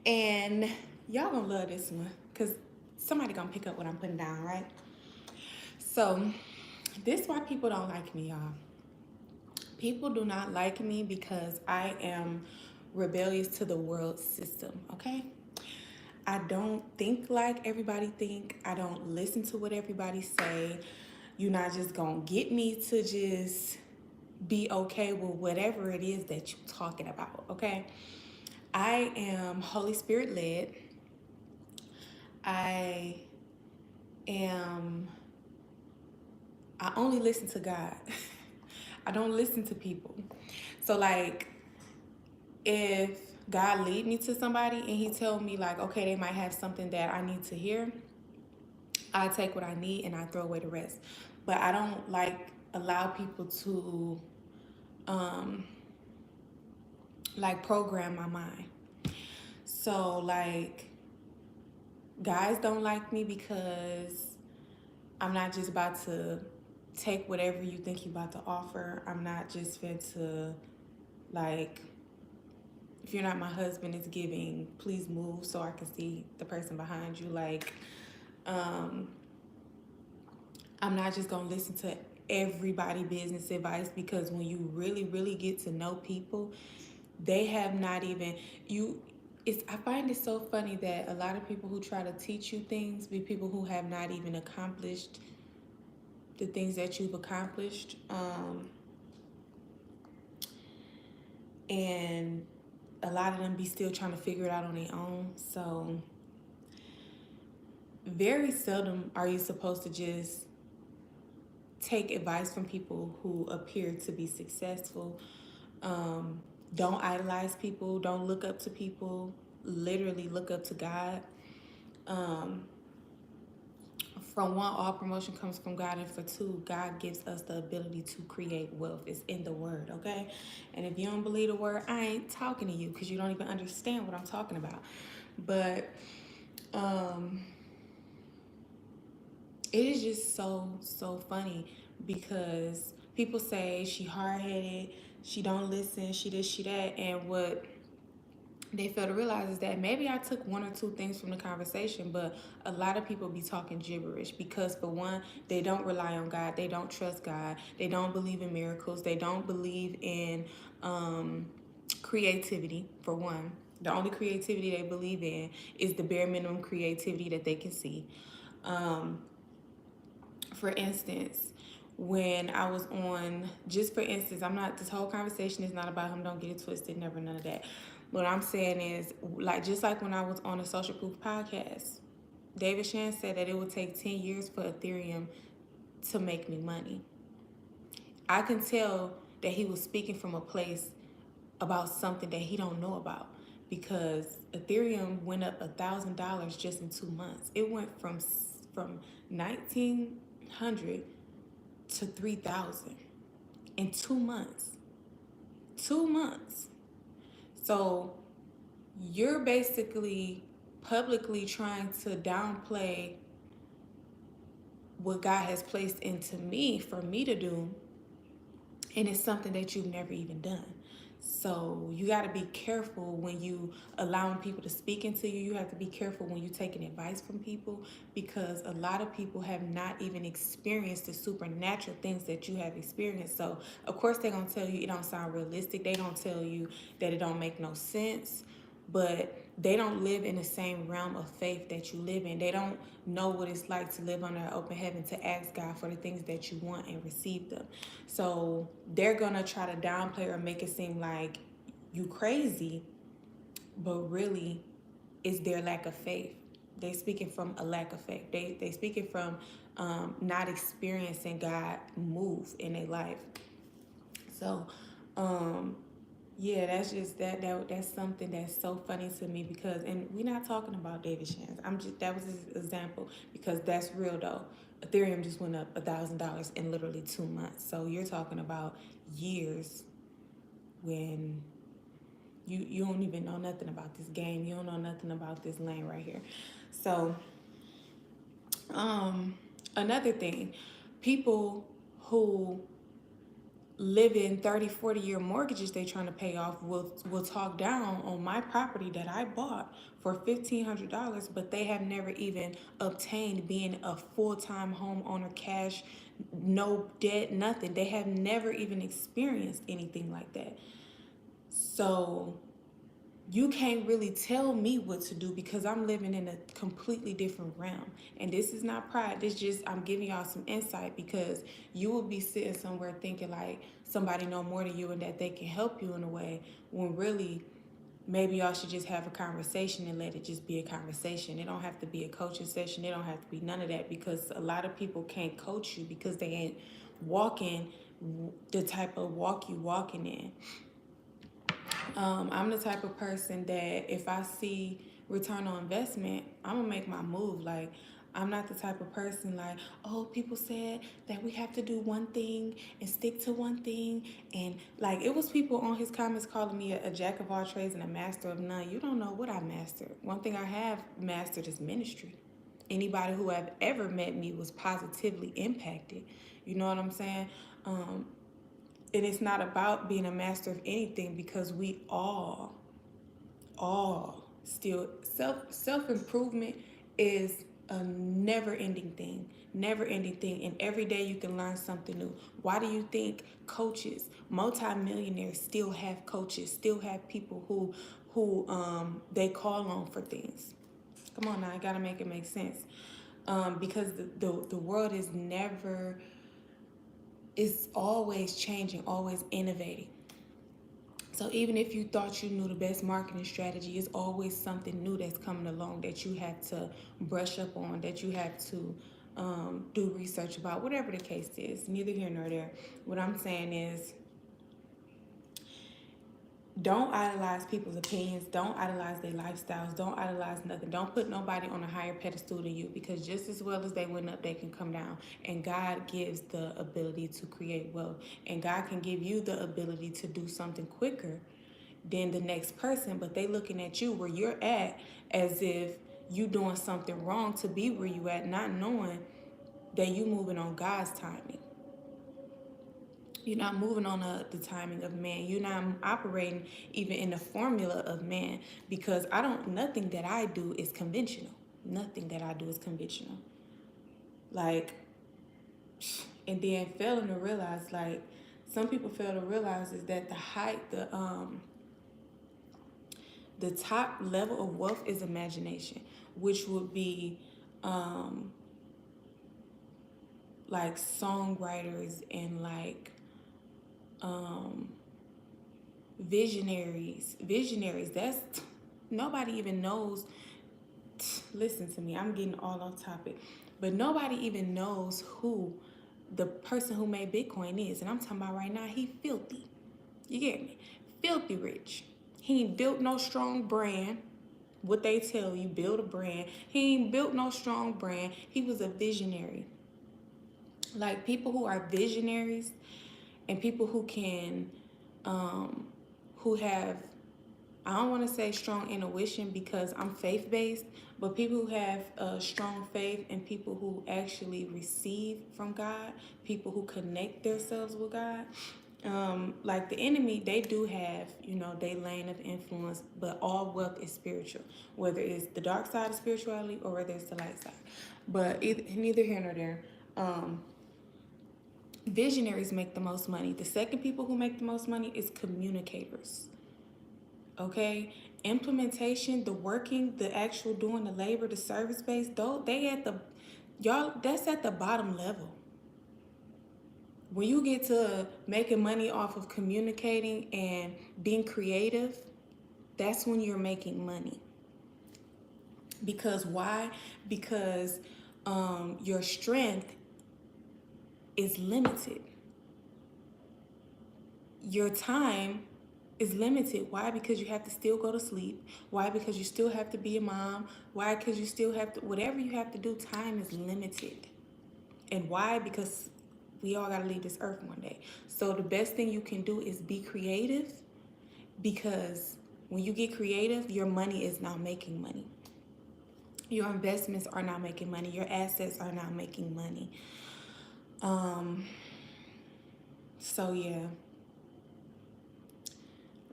And y'all gonna love this one because somebody gonna pick up what I'm putting down, right? So this is why people don't like me, y'all. People do not like me because I am rebellious to the world system, okay? I don't think like everybody think. I don't listen to what everybody say. You're not just gonna get me to just be okay with whatever it is that you're talking about, okay? I am Holy Spirit led. I am, I only listen to God. I don't listen to people. So like if God lead me to somebody and he tell me like, okay, they might have something that I need to hear, I take what I need and I throw away the rest. But I don't like allow people to um like program my mind. So like guys don't like me because I'm not just about to take whatever you think you about to offer. I'm not just fit to like if you're not my husband, it's giving please move so I can see the person behind you. Like um I'm not just gonna listen to everybody business advice because when you really get to know people, they have not even you it's I find it so funny that a lot of people who try to teach you things be people who have not even accomplished the things that you've accomplished. And a lot of them be still trying to figure it out on their own. So very seldom are you supposed to just take advice from people who appear to be successful. Um, don't idolize people. Don't look up to people. Literally look up to God. Um, from one, all promotion comes from God, and for two, God gives us the ability to create wealth. It's in the word, okay? And if you don't believe the word, I ain't talking to you because you don't even understand what I'm talking about. But um, it is just so funny because people say she hard-headed, she don't listen, she this, she that, and what they fail to realize is that maybe I took one or two things from the conversation, but a lot of people be talking gibberish because, for one, they don't rely on God, they don't trust God, they don't believe in miracles, they don't believe in um, creativity, for one. The only creativity they believe in is the bare minimum creativity that they can see. Um, for instance, when I was on, just for instance, I'm not, this whole conversation is not about him, don't get it twisted, never, none of that. What I'm saying is, like, just like when I was on a Social Proof podcast, David Shan said that it would take 10 years for Ethereum to make me money. I can tell that he was speaking from a place about something that he don't know about because Ethereum went up $1,000 just in 2 months. It went from 1900 to 3,000 in 2 months. 2 months. So you're basically publicly trying to downplay what God has placed into me for me to do, and it's something that you've never even done. So you got to be careful when you allowing people to speak into you. You have to be careful when you're taking advice from people because a lot of people have not even experienced the supernatural things that you have experienced. So of course they're gonna tell you it don't sound realistic. They don't tell you that it don't make no sense, but they don't live in the same realm of faith that you live in. They don't know what it's like to live under an open heaven, to ask God for the things that you want and receive them. So they're gonna try to downplay or make it seem like you crazy, but really it's their lack of faith. They speaking from a lack of faith. They speaking from not experiencing God move in their life. So um, yeah, that's just that's something that's so funny to me because, and we're not talking about David Shands. I'm just that was his example because that's real though. Ethereum just went up $1,000 in literally 2 months. So you're talking about years when you don't even know nothing about this game. You don't know nothing about this lane right here. So um, another thing, people who living 30, 40-year mortgages they trying to pay off will talk down on my property that I bought for $1,500, but they have never even obtained being a full-time homeowner, cash, no debt, nothing. They have never even experienced anything like that. So you can't really tell me what to do because I'm living in a completely different realm. And this is not pride. This just, I'm giving y'all some insight because you will be sitting somewhere thinking like somebody know more than you and that they can help you in a way, when really maybe y'all should just have a conversation and let it just be a conversation. It don't have to be a coaching session. It don't have to be none of that, because a lot of people can't coach you because they ain't walking the type of walk you walking in. I'm the type of person that if I see return on investment, I'm gonna make my move. Like, I'm not the type of person like, oh, people said that we have to do one thing and stick to one thing. And like, it was people on his comments calling me a jack of all trades and a master of none. You don't know what I mastered. One thing I have mastered is ministry. Anybody who have ever met me was positively impacted. You know what I'm saying? And it's not about being a master of anything, because we all still self-improvement is a never-ending thing, and every day you can learn something new. Why do you think coaches, multimillionaires, still have coaches, still have people who they call on for things? Come on now, I gotta make it make sense. Because the world is never, it's always changing, always innovating. So even if you thought you knew the best marketing strategy, it's always something new that's coming along that you have to brush up on, that you have to do research about, whatever the case is. Neither here nor there. What I'm saying is, don't idolize people's opinions. Don't idolize their lifestyles. Don't idolize nothing. Don't put nobody on a higher pedestal than you, because just as well as they went up, they can come down. And God gives the ability to create wealth. And God can give you the ability to do something quicker than the next person. But they looking at you where you're at as if you doing something wrong to be where you at, not knowing that you moving on God's timing. You're not moving on the timing of man. You're not operating even in the formula of man, because nothing that I do is conventional. Nothing that I do is conventional. Like, and then failing to realize, like, some people fail to realize is that the top level of wealth is imagination, which would be like songwriters and like visionaries. That's, nobody even knows. Listen to me, I'm getting all off topic, but nobody even knows who the person who made Bitcoin is. And I'm talking about right now, he filthy. You get me? Filthy rich. He ain't built no strong brand. What they tell you, build a brand. He ain't built no strong brand. He was a visionary. Like, people who are visionaries and people who can, who have, I don't want to say strong intuition because I'm faith-based, but people who have strong faith and people who actually receive from God, people who connect themselves with God. Like the enemy, they do have, their lane of influence, but all wealth is spiritual, whether it's the dark side of spirituality or whether it's the light side. But neither here nor there. Visionaries make the most money. The second people who make the most money is communicators. Okay? Implementation, the working, the actual doing the labor, the service based, though that's at the bottom level. When you get to making money off of communicating and being creative, that's when you're making money. Because why? Because your strength is limited. Your time is limited. Why? Because you have to still go to sleep. Why? Because you still have to be a mom. Why? Because you still have to, whatever you have to do, time is limited. And why? Because we all got to leave this earth one day. So the best thing you can do is be creative, because when you get creative, your money is now making money. Your investments are now making money. Your assets are now making money. So yeah,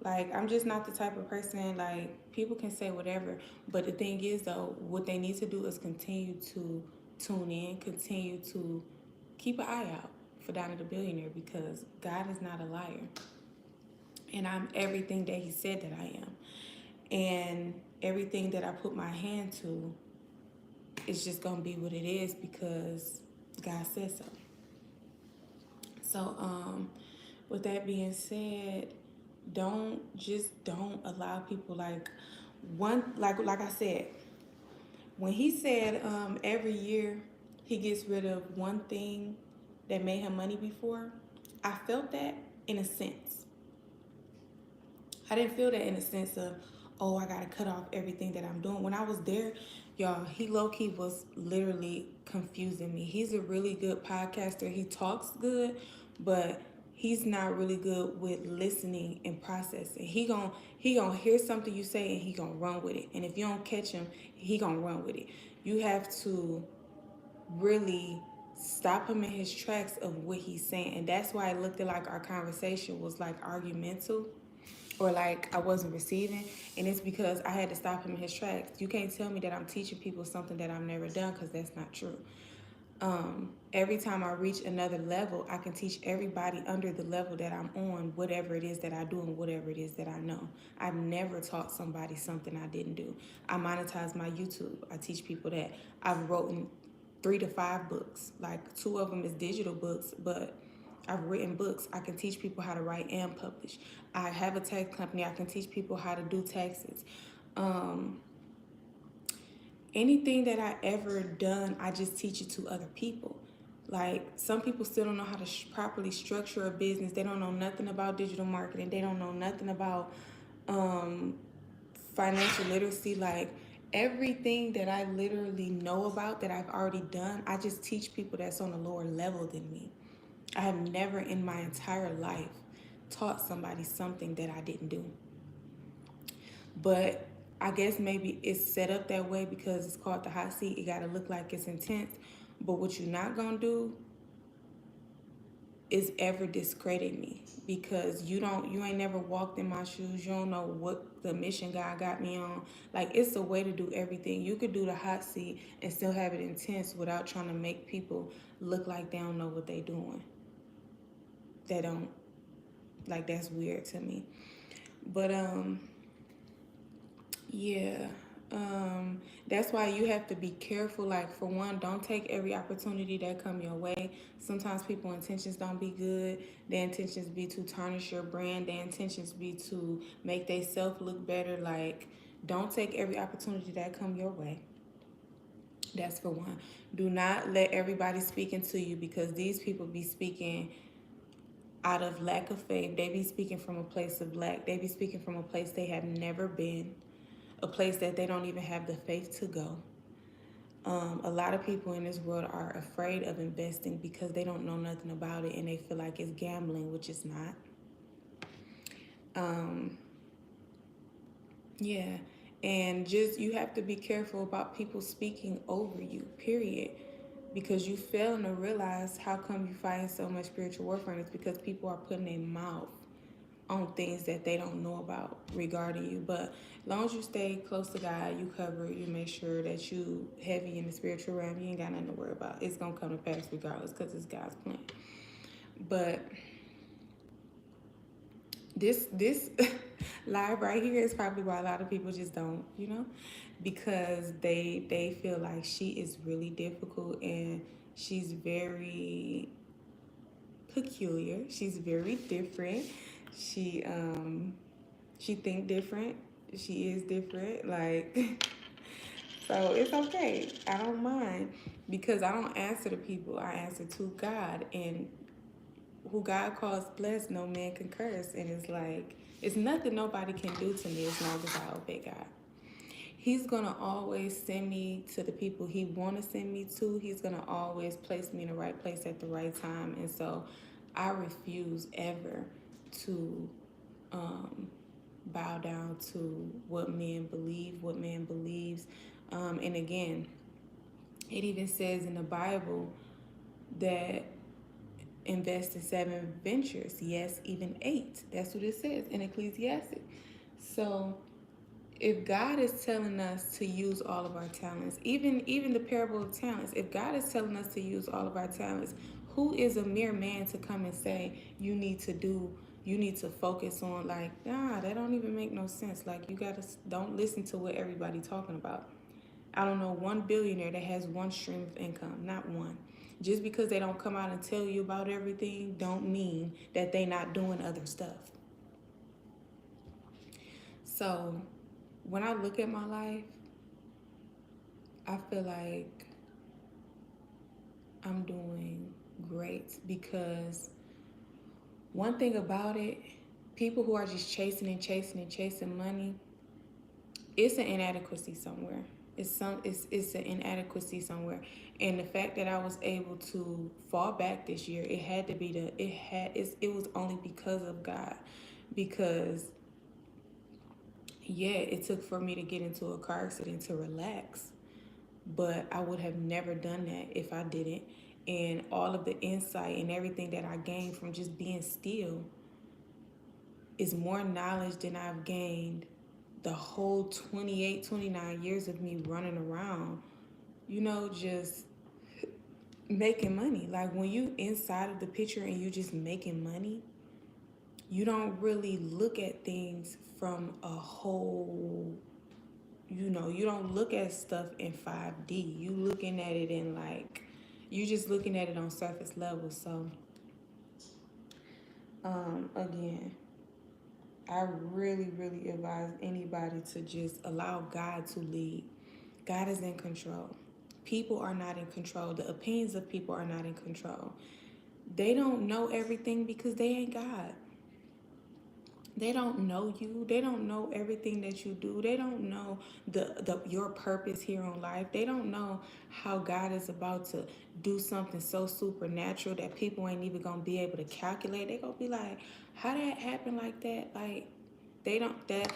like I'm just not the type of person, like people can say whatever, but the thing is though, what they need to do is continue to tune in, continue to keep an eye out for Donna the Billionaire, because God is not a liar. And I'm everything that he said that I am. And everything that I put my hand to is just gonna be what it is because God said so. So with that being said, don't allow people like I said, when he said every year he gets rid of one thing that made him money before, I felt that in a sense. I didn't feel that in a sense of, oh, I gotta cut off everything that I'm doing. When I was there, y'all, he low key was literally confusing me. He's a really good podcaster. He talks good, but he's not really good with listening and processing. He gonna hear something you say and he gonna run with it. And if you don't catch him, he gonna run with it. You have to really stop him in his tracks of what he's saying. And that's why it looked like our conversation was like argumental, or like I wasn't receiving, and it's because I had to stop him in his tracks. You can't tell me that I'm teaching people something that I've never done, because that's not true. Every time I reach another level, I can teach everybody under the level that I'm on whatever it is that I do and whatever it is that I know. I've never taught somebody something I didn't do. I monetize my YouTube. I teach people that. I've written 3 to 5 books. Like 2 of them is digital books, but I've written books. I can teach people how to write and publish. I have a tax company. I can teach people how to do taxes. Um, Anything that I ever done, I just teach it to other people. Like some people still don't know how to properly structure a business. They don't know nothing about digital marketing. They don't know nothing about um, financial literacy. Like everything that I literally know about that I've already done, I just teach people that's on a lower level than me. I have never in my entire life taught somebody something that I didn't do. But I guess maybe it's set up that way because it's called the hot seat. It gotta look like it's intense. But what you're not gonna do is ever discredit me, because you ain't never walked in my shoes. You don't know what the mission God got me on. Like it's a way to do everything. You could do the hot seat and still have it intense without trying to make people look like they don't know what they doing. They don't, like, that's weird to me. But yeah. That's why you have to be careful. Like for one, don't take every opportunity that come your way. Sometimes people intentions don't be good. Their intentions be to tarnish your brand. Their intentions be to make they self look better. Like don't take every opportunity that come your way. That's for one. Do not let everybody speak into you, because these people be speaking out of lack of faith. They be speaking from a place of lack. They be speaking from a place they have never been, a place that they don't even have the faith to go. A lot of people in this world are afraid of investing because they don't know nothing about it and they feel like it's gambling, which is not. Um, yeah. And just you have to be careful about people speaking over you, period. Because you fail to realize how come you find so much spiritual warfare, and it's because people are putting their mouth on things that they don't know about regarding you. But as long as you stay close to God, you cover, you make sure that you heavy in the spiritual realm, you ain't got nothing to worry about. It's gonna come to pass regardless, because it's God's plan. But this live right here is probably why a lot of people just don't, because they feel like she is really difficult and she's very peculiar. She's very different. She think different. She is different. Like so it's okay. I don't mind, because I don't answer to people. I answer to God, and who God calls blessed, no man can curse. And it's like it's nothing nobody can do to me as long as I obey God. He's gonna always send me to the people he wanna send me to. He's gonna always place me in the right place at the right time. And so I refuse ever to bow down to what men believe, what man believes. And again, it even says in the Bible that invest in 7 ventures. Yes, even 8. That's what it says in Ecclesiastes. So if God is telling us to use all of our talents, even the parable of talents, if God is telling us to use all of our talents, who is a mere man to come and say you need to focus on, like, nah, that don't even make no sense. Like, you gotta, don't listen to what everybody talking about. I don't know one billionaire that has one stream of income, not one. Just because they don't come out and tell you about everything don't mean that they not doing other stuff. So when I look at my life, I feel like I'm doing great, because one thing about it, people who are just chasing and chasing and chasing money, it's an inadequacy somewhere. It's an inadequacy somewhere. And the fact that I was able to fall back this year, it had to be it was only because of God. Because yeah, it took for me to get into a car accident to relax, but I would have never done that if I didn't. And all of the insight and everything that I gained from just being still is more knowledge than I've gained the whole 28, 29 years of me running around, just making money. Like, when you inside of the picture and you just making money, you don't really look at things from a whole, you don't look at stuff in 5D. You looking at it in, like, you just looking at it on surface level. So again, I really, really advise anybody to just allow God to lead. God is in control. People are not in control. The opinions of people are not in control. They don't know everything because they ain't God. They don't know you. They don't know everything that you do. They don't know your purpose here on life. They don't know how God is about to do something so supernatural that people ain't even gonna be able to calculate. They gonna be like, how that happen like that? Like, they don't that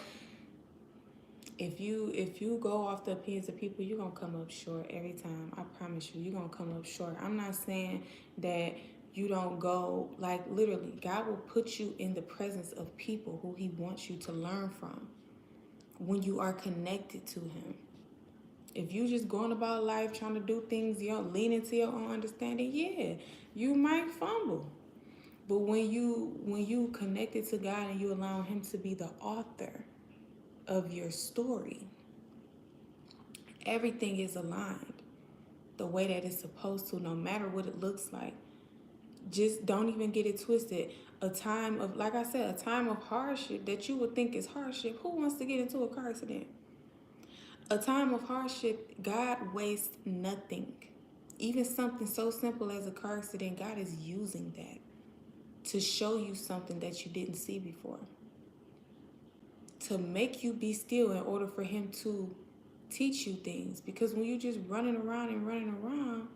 if you go off the opinions of people, you're gonna come up short every time. I promise you, you're gonna come up short. I'm not saying that you don't go, like, literally, God will put you in the presence of people who he wants you to learn from when you are connected to him. If you just going about life trying to do things, leaning to your own understanding, yeah, you might fumble. But when you connected to God and you allow him to be the author of your story, everything is aligned the way that it's supposed to, no matter what it looks like. Just don't even get it twisted. A time of, like I said, a time of hardship that you would think is hardship. Who wants to get into a car accident? A time of hardship, God wastes nothing. Even something so simple as a car accident, God is using that to show you something that you didn't see before. To make you be still in order for him to teach you things. Because when you just running around,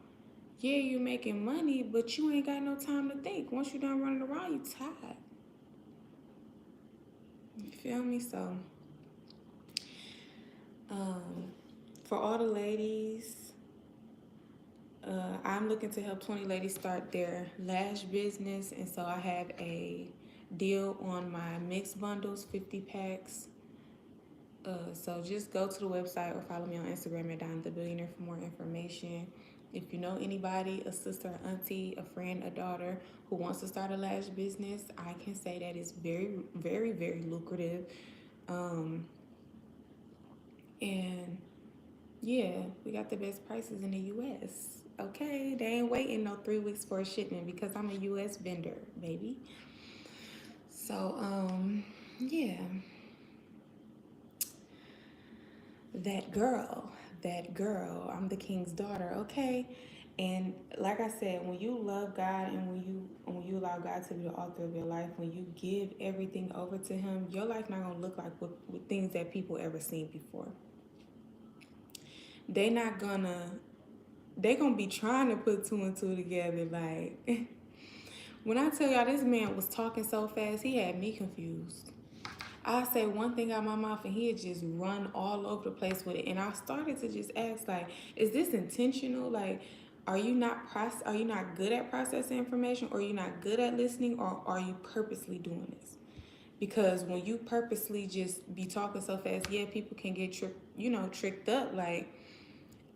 yeah, you're making money, but you ain't got no time to think. Once you're done running around, you tired. You feel me? So, for all the ladies, I'm looking to help 20 ladies start their lash business. And so I have a deal on my mixed bundles, 50 packs. So just go to the website or follow me on Instagram at Donnathebillionaire for more information. If you know anybody, a sister, an auntie, a friend, a daughter who wants to start a lash business, I can say that it's very, very, very lucrative. And yeah, we got the best prices in the U.S. Okay, they ain't waiting no 3 weeks for a shipment because I'm a U.S. vendor, baby. So, yeah. That girl, I'm the king's daughter, okay? And like I said, when you love God and when you allow God to be the author of your life, when you give everything over to him, your life not gonna look like what things that people ever seen before. They gonna be trying to put 2 and 2 together. Like, when I tell y'all this man was talking so fast, he had me confused. I say one thing out my mouth and he'd just run all over the place with it. And I started to just ask, like, is this intentional? Like, Are you not good at processing information, or are you not good at listening, or are you purposely doing this? Because when you purposely just be talking so fast, yeah, people can get tricked up. Like,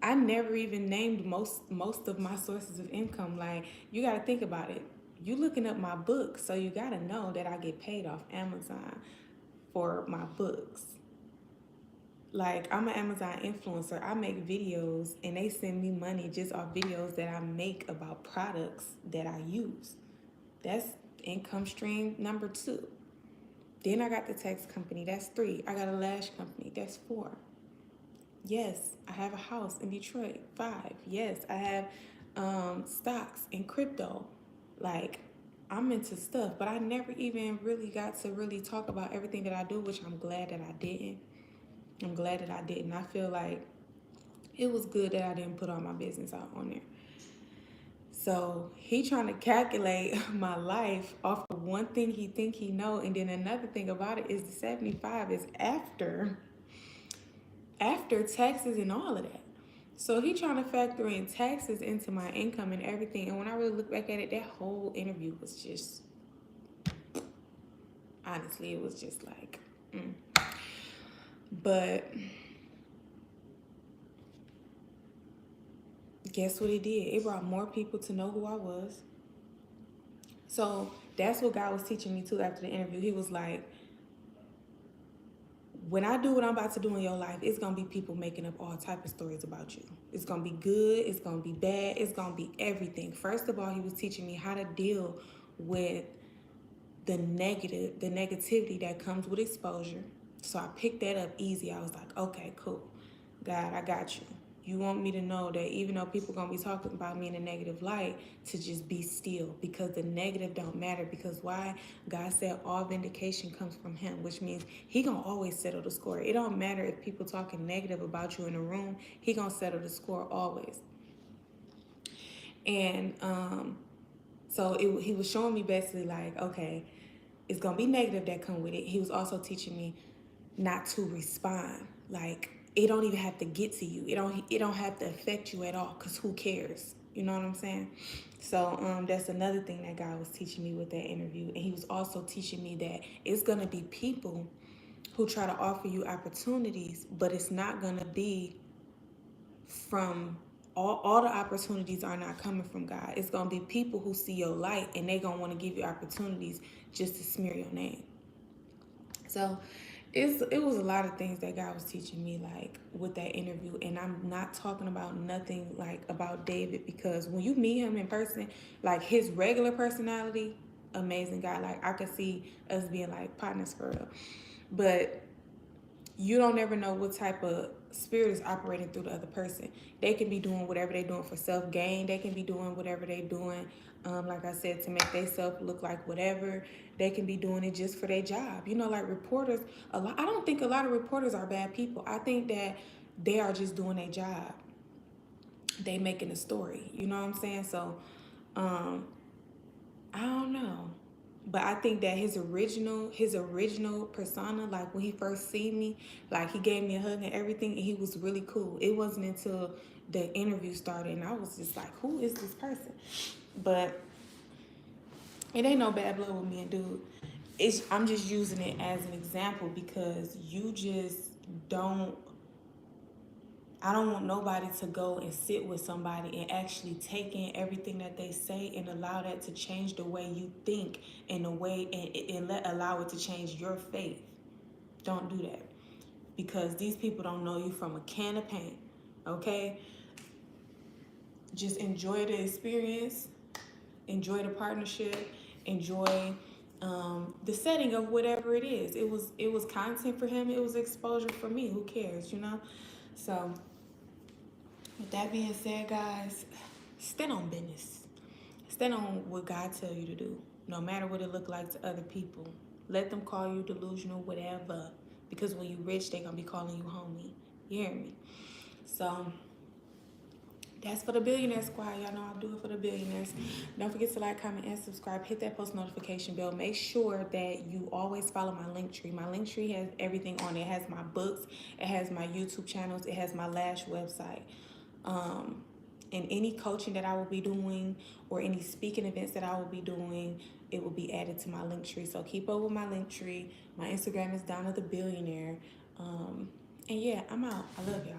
I never even named most of my sources of income. Like, you got to think about it. You looking up my books, so you got to know that I get paid off Amazon for my books. Like, I'm an Amazon influencer. I make videos and they send me money just off videos that I make about products that I use. That's income stream number 2. Then I got the text company. That's 3. I got a lash company. That's 4. Yes, I have a house in Detroit. 5. Yes, I have stocks and crypto. Like, I'm into stuff, but I never even really got to really talk about everything that I do, which I'm glad that I didn't. I feel like it was good that I didn't put all my business out on there. So he trying to calculate my life off of one thing he think he know, and then another thing about it is the 75 is after taxes and all of that. So he trying to factor in taxes into my income and everything. And when I really look back at it, that whole interview was just, honestly, it was just like, But guess what it did? It brought more people to know who I was. So that's what God was teaching me too after the interview. He was like, when I do what I'm about to do in your life, it's going to be people making up all type of stories about you. It's going to be good. It's going to be bad. It's going to be everything. First of all, he was teaching me how to deal with the negativity that comes with exposure. So I picked that up easy. I was like, okay, cool. God, I got you. You want me to know that even though people going to be talking about me in a negative light, to just be still, because the negative don't matter. Because why? God said all vindication comes from him, which means he going to always settle the score. It don't matter if people talking negative about you in a room. He going to settle the score always. And so he was showing me basically like, okay, it's going to be negative that come with it. He was also teaching me not to respond. Like, it don't even have to get to you. It don't have to affect you at all, because who cares? You know what I'm saying? So that's another thing that God was teaching me with that interview. And he was also teaching me that it's going to be people who try to offer you opportunities, but it's not going to be from all the opportunities are not coming from God. It's going to be people who see your light and they going to want to give you opportunities just to smear your name. So it was a lot of things that God was teaching me, like, with that interview. And I'm not talking about nothing like about David, because when you meet him in person, like, his regular personality, amazing guy. Like, I could see us being like partners for real. But you don't ever know what type of spirit is operating through the other person. They can be doing whatever they're doing for self-gain. They can be doing whatever they're doing, like I said, to make themselves look like whatever. They can be doing it just for their job. You know, like reporters, I don't think a lot of reporters are bad people. I think that they are just doing their job. They making a story. You know what I'm saying? So, I don't know. But I think that his original persona, like when he first seen me, like he gave me a hug and everything, and he was really cool. It wasn't until the interview started and I was just like, who is this person? But it ain't no bad blood with me and dude. I'm just using it as an example, because you just don't I don't want nobody to go and sit with somebody and actually take in everything that they say and allow that to change the way you think, and the way and allow it to change your faith. Don't do that, because these people don't know you from a can of paint. Okay? Just enjoy the experience, enjoy the partnership, enjoy the setting of whatever it is. It was content for him. It was exposure for me. Who cares, you know? So with that being said, guys, stand on business. Stand on what God tell you to do, no matter what it look like to other people. Let them call you delusional, whatever, because when you rich, they gonna be calling you homie. You hear me? So that's for the Billionaire Squad. Y'all know I'll do it for the billionaires. Don't forget to like, comment, and subscribe. Hit that post notification bell. Make sure that you always follow my link tree. My link tree has everything on it. It has my books. It has my YouTube channels. It has my lash website. And any coaching that I will be doing or any speaking events that I will be doing, it will be added to my link tree. So keep up with my link tree. My Instagram is Donnathebillionaire. And yeah, I'm out. I love y'all.